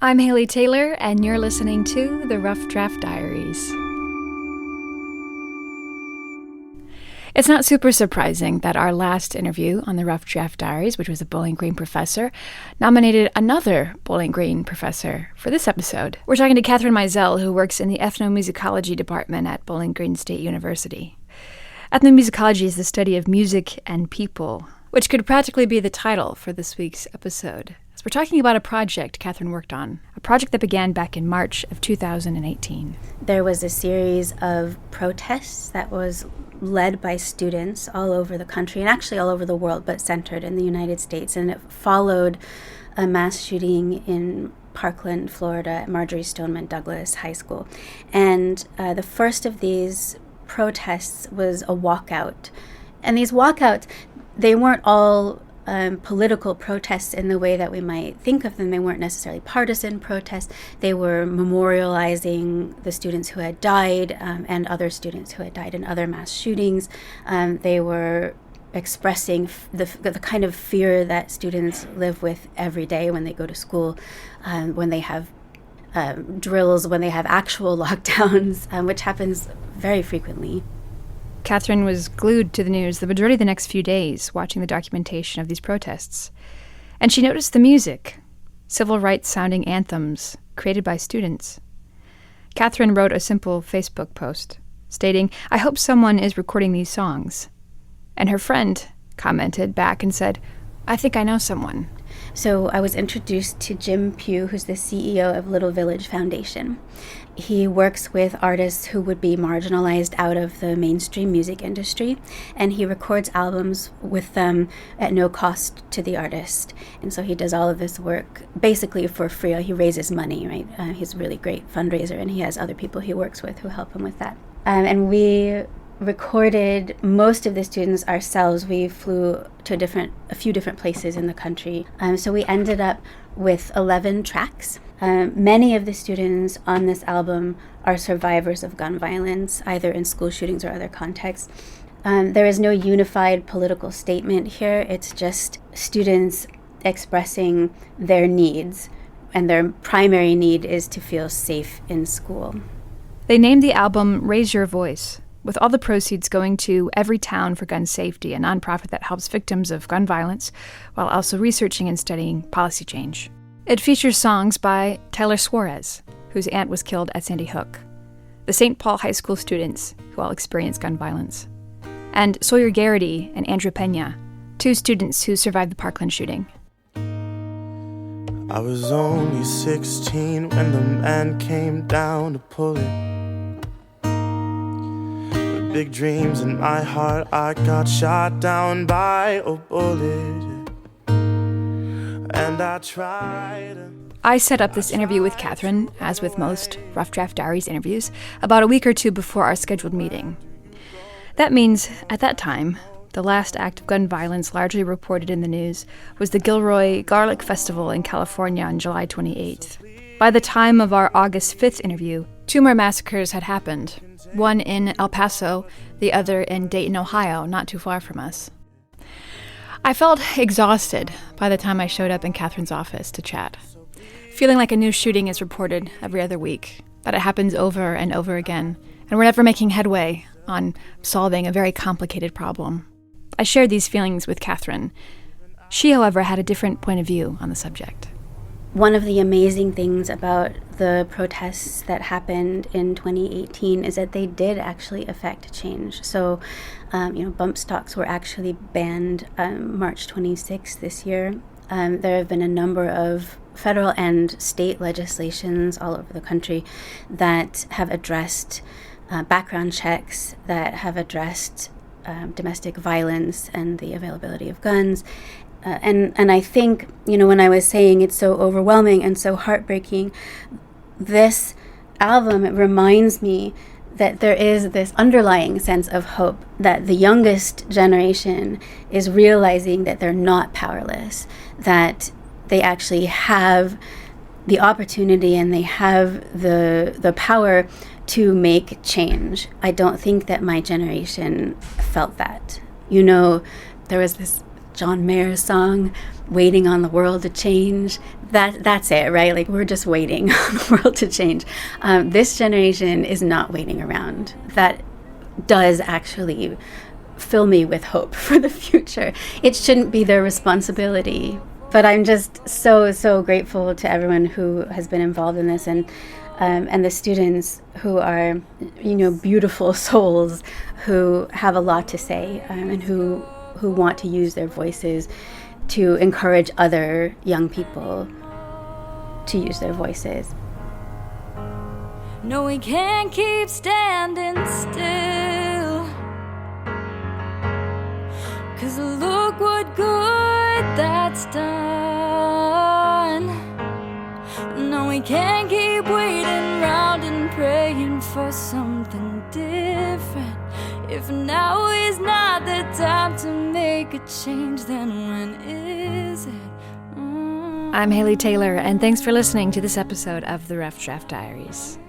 I'm Haley Taylor, and you're listening to The Rough Draft Diaries. It's not super surprising that our last interview on The Rough Draft Diaries, which was a Bowling Green professor, nominated another Bowling Green professor for this episode. We're talking to Catherine Mizell, who works in the ethnomusicology department at Bowling Green State University. Ethnomusicology is the study of music and people, which could practically be the title for this week's episode. We're talking about a project Catherine worked on, a project that began back in March of 2018. There was a series of protests that was led by students all over the country, and actually all over the world, but centered in the United States. And it followed a mass shooting in Parkland, Florida, at Marjorie Stoneman Douglas High School. And the first of these protests was a walkout. And these walkouts, they weren't all political protests in the way that we might think of them. They weren't necessarily partisan protests. They were memorializing the students who had died and other students who had died in other mass shootings. They were expressing the kind of fear that students live with every day when they go to school, when they have drills, when they have actual lockdowns, which happens very frequently. Catherine was glued to the news the majority of the next few days, watching the documentation of these protests. And she noticed the music, civil rights-sounding anthems created by students. Catherine wrote a simple Facebook post, stating, "I hope someone is recording these songs." And her friend commented back and said, "I think I know someone." So I was introduced to Jim Pugh, who's the CEO of Little Village Foundation. He works with artists who would be marginalized out of the mainstream music industry, and he records albums with them at no cost to the artist. And so he does all of this work basically for free. He raises money, right? He's a really great fundraiser, and he has other people he works with who help him with that. And we recorded most of the students ourselves. We flew to a few different places in the country. So we ended up with 11 tracks. Many of the students on this album are survivors of gun violence, either in school shootings or other contexts. There is no unified political statement here. It's just students expressing their needs, and their primary need is to feel safe in school. They named the album Raise Your Voice, with all the proceeds going to Every Town for Gun Safety, a nonprofit that helps victims of gun violence while also researching and studying policy change. It features songs by Taylor Suarez, whose aunt was killed at Sandy Hook, the St. Paul High School students who all experienced gun violence, and Sawyer Garrity and Andrew Pena, two students who survived the Parkland shooting. I was only 16 when the man came down to pull it. With big dreams in my heart, I got shot down by a bullet. And I set up this interview with Catherine, as with most Rough Draft Diaries interviews, about a week or two before our scheduled meeting. That means, at that time, the last act of gun violence largely reported in the news was the Gilroy Garlic Festival in California on July 28th. By the time of our August 5th interview, 2 more massacres had happened, one in El Paso, the other in Dayton, Ohio, not too far from us. I felt exhausted by the time I showed up in Catherine's office to chat, feeling like a new shooting is reported every other week, that it happens over and over again, and we're never making headway on solving a very complicated problem. I shared these feelings with Catherine. She, however, had a different point of view on the subject. One of the amazing things about the protests that happened in 2018 is that they did actually affect change. So, bump stocks were actually banned March 26th this year. There have been a number of federal and state legislations all over the country that have addressed background checks, that have addressed domestic violence and the availability of guns. And I think, when I was saying it's so overwhelming and so heartbreaking, this album, it reminds me that there is this underlying sense of hope that the youngest generation is realizing that they're not powerless, that they actually have the opportunity and they have the power to make change. I don't think that my generation felt that. There was this John Mayer song, Waiting on the World to Change. that's it, right? Like, we're just waiting on the world to change. This generation is not waiting around. That does actually fill me with hope for the future. It shouldn't be their responsibility. But I'm just so grateful to everyone who has been involved in this, and the students who are, beautiful souls who have a lot to say, and who want to use their voices to encourage other young people to use their voices. No, we can't keep standing still, 'cause look what good that's done. No, we can't keep waiting round and praying for something different. If now is not the time to make a change, then when is it? I'm Haley Taylor, and thanks for listening to this episode of the Rough Draft Diaries.